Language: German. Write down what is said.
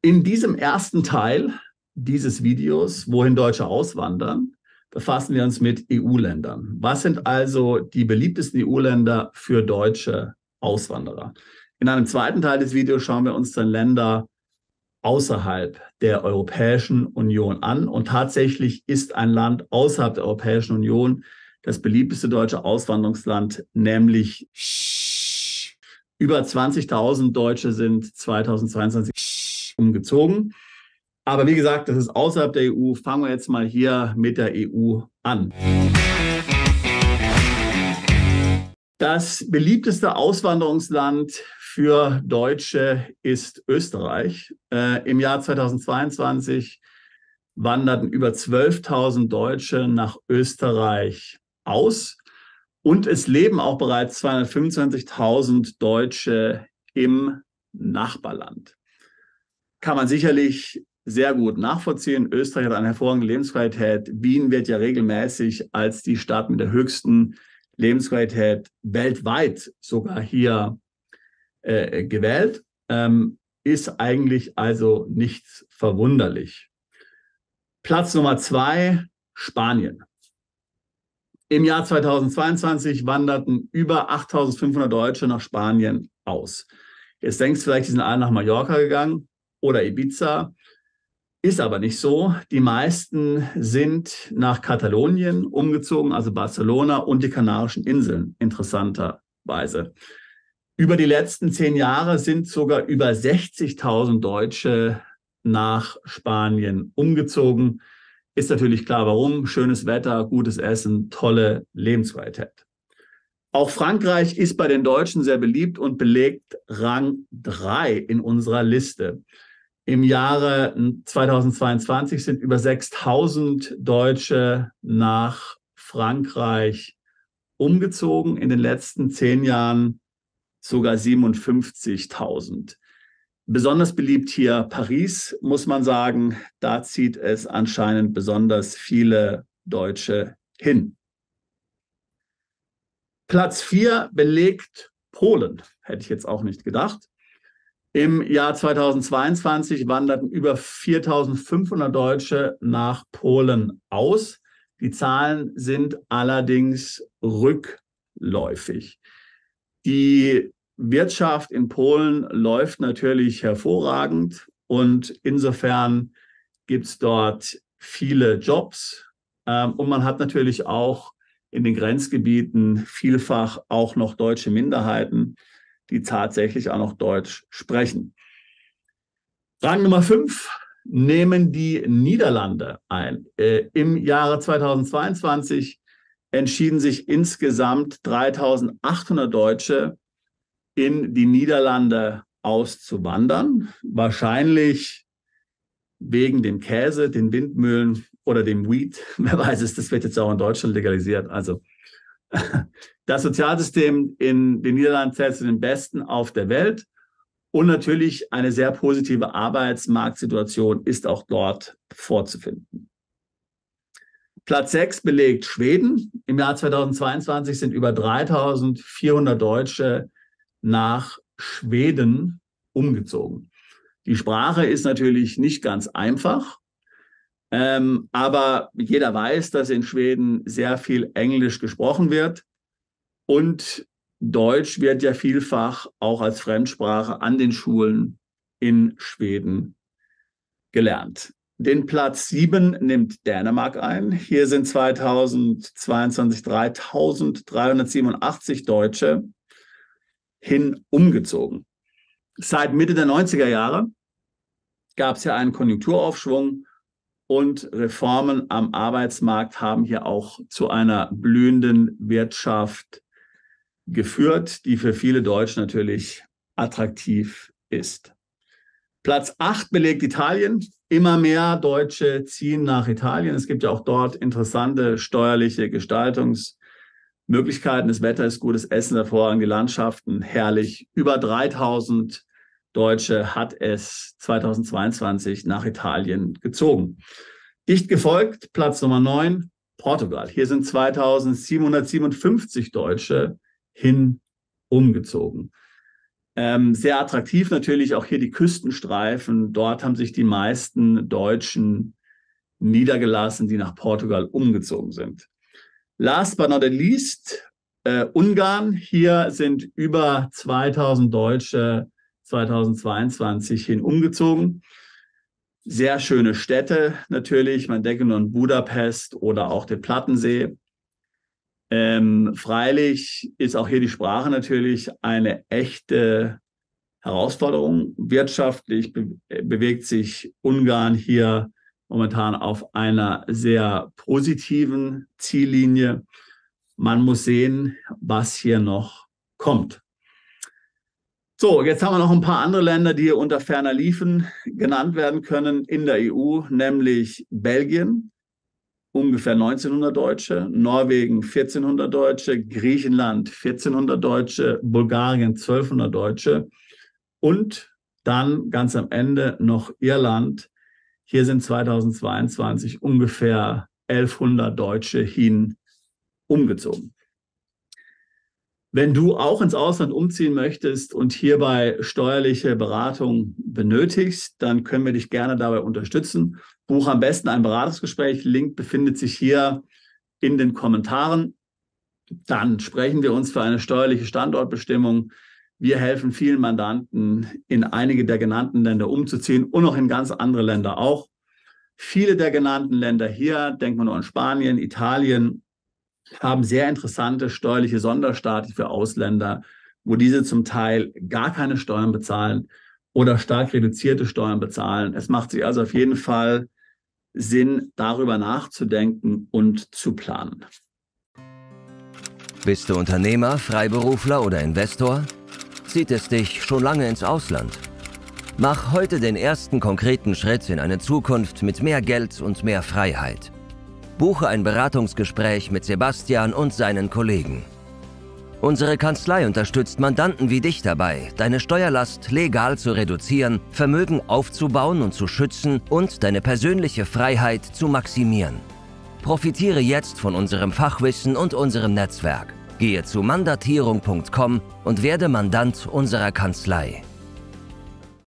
In diesem ersten Teil dieses Videos, wohin Deutsche auswandern, befassen wir uns mit EU-Ländern. Was sind also die beliebtesten EU-Länder für deutsche Auswanderer? In einem zweiten Teil des Videos schauen wir uns dann Länder außerhalb der Europäischen Union an. Und tatsächlich ist ein Land außerhalb der Europäischen Union das beliebteste deutsche Auswanderungsland, nämlich über 20.000 Deutsche sind 2022 umgezogen. Aber wie gesagt, das ist außerhalb der EU. Fangen wir jetzt mal hier mit der EU an. Das beliebteste Auswanderungsland für Deutsche ist Österreich. Im Jahr 2022 wanderten über 12.000 Deutsche nach Österreich aus. Und es leben auch bereits 225.000 Deutsche im Nachbarland. Kann man sicherlich sehr gut nachvollziehen. Österreich hat eine hervorragende Lebensqualität. Wien wird ja regelmäßig als die Stadt mit der höchsten Lebensqualität weltweit sogar hier gewählt. Ist eigentlich also nichts verwunderlich. Platz Nummer 2, Spanien. Im Jahr 2022 wanderten über 8.500 Deutsche nach Spanien aus. Jetzt denkst du vielleicht, die sind alle nach Mallorca gegangen oder Ibiza. Ist aber nicht so. Die meisten sind nach Katalonien umgezogen, also Barcelona und die Kanarischen Inseln, interessanterweise. Über die letzten 10 Jahre sind sogar über 60.000 Deutsche nach Spanien umgezogen. Ist natürlich klar, warum. Schönes Wetter, gutes Essen, tolle Lebensqualität. Auch Frankreich ist bei den Deutschen sehr beliebt und belegt Rang 3 in unserer Liste. Im Jahre 2022 sind über 6.000 Deutsche nach Frankreich umgezogen. In den letzten 10 Jahren sogar 57.000. Besonders beliebt hier Paris, muss man sagen. Da zieht es anscheinend besonders viele Deutsche hin. Platz 4 belegt Polen. Hätte ich jetzt auch nicht gedacht. Im Jahr 2022 wanderten über 4.500 Deutsche nach Polen aus. Die Zahlen sind allerdings rückläufig. Die Wirtschaft in Polen läuft natürlich hervorragend und insofern gibt es dort viele Jobs. Und man hat natürlich auch in den Grenzgebieten vielfach auch noch deutsche Minderheiten, die tatsächlich auch noch Deutsch sprechen. Rang Nummer 5 nehmen die Niederlande ein. Im Jahre 2022 entschieden sich insgesamt 3.800 Deutsche in die Niederlande auszuwandern. Wahrscheinlich wegen dem Käse, den Windmühlen oder dem Weed. Wer weiß es, das wird jetzt auch in Deutschland legalisiert. Also das Sozialsystem in den Niederlanden zählt zu den besten auf der Welt. Und natürlich eine sehr positive Arbeitsmarktsituation ist auch dort vorzufinden. Platz 6 belegt Schweden. Im Jahr 2022 sind über 3.400 Deutsche nach Schweden umgezogen. Die Sprache ist natürlich nicht ganz einfach, aber jeder weiß, dass in Schweden sehr viel Englisch gesprochen wird und Deutsch wird ja vielfach auch als Fremdsprache an den Schulen in Schweden gelernt. Den Platz 7 nimmt Dänemark ein. Hier sind 2022 3.387 Deutsche hin umgezogen. Seit Mitte der 90er Jahre gab es ja einen Konjunkturaufschwung und Reformen am Arbeitsmarkt haben hier auch zu einer blühenden Wirtschaft geführt, die für viele Deutsche natürlich attraktiv ist. Platz 8 belegt Italien. Immer mehr Deutsche ziehen nach Italien. Es gibt ja auch dort interessante steuerliche Gestaltungsmöglichkeiten. Das Wetter ist gut, das Essen hervorragend, die Landschaften herrlich. Über 3.000 Deutsche hat es 2022 nach Italien gezogen. Dicht gefolgt, Platz Nummer 9, Portugal. Hier sind 2.757 Deutsche hin umgezogen. Sehr attraktiv natürlich auch hier die Küstenstreifen. Dort haben sich die meisten Deutschen niedergelassen, die nach Portugal umgezogen sind. Last but not least, Ungarn. Hier sind über 2000 Deutsche 2022 hin umgezogen. Sehr schöne Städte natürlich. Man denke nur an Budapest oder auch den Plattensee. Freilich ist auch hier die Sprache natürlich eine echte Herausforderung. Wirtschaftlich bewegt sich Ungarn hier momentan auf einer sehr positiven Ziellinie. Man muss sehen, was hier noch kommt. So, jetzt haben wir noch ein paar andere Länder, die hier unter ferner liefen genannt werden können in der EU, nämlich Belgien, ungefähr 1900 Deutsche, Norwegen 1400 Deutsche, Griechenland 1400 Deutsche, Bulgarien 1200 Deutsche und dann ganz am Ende noch Irland. Hier sind 2022 ungefähr 1100 Deutsche hin umgezogen. Wenn du auch ins Ausland umziehen möchtest und hierbei steuerliche Beratung benötigst, dann können wir dich gerne dabei unterstützen. Buche am besten ein Beratungsgespräch. Link befindet sich hier in den Kommentaren. Dann sprechen wir uns für eine steuerliche Standortbestimmung. Wir helfen vielen Mandanten, in einige der genannten Länder umzuziehen und auch in ganz andere Länder auch. Viele der genannten Länder hier, denkt man nur an Spanien, Italien, haben sehr interessante steuerliche Sonderstaaten für Ausländer, wo diese zum Teil gar keine Steuern bezahlen oder stark reduzierte Steuern bezahlen. Es macht sich also auf jeden Fall Sinn, darüber nachzudenken und zu planen. Bist du Unternehmer, Freiberufler oder Investor? Zieht es dich schon lange ins Ausland? Mach heute den ersten konkreten Schritt in eine Zukunft mit mehr Geld und mehr Freiheit. Buche ein Beratungsgespräch mit Sebastian und seinen Kollegen. Unsere Kanzlei unterstützt Mandanten wie dich dabei, deine Steuerlast legal zu reduzieren, Vermögen aufzubauen und zu schützen und deine persönliche Freiheit zu maximieren. Profitiere jetzt von unserem Fachwissen und unserem Netzwerk. Gehe zu mandatierung.com und werde Mandant unserer Kanzlei.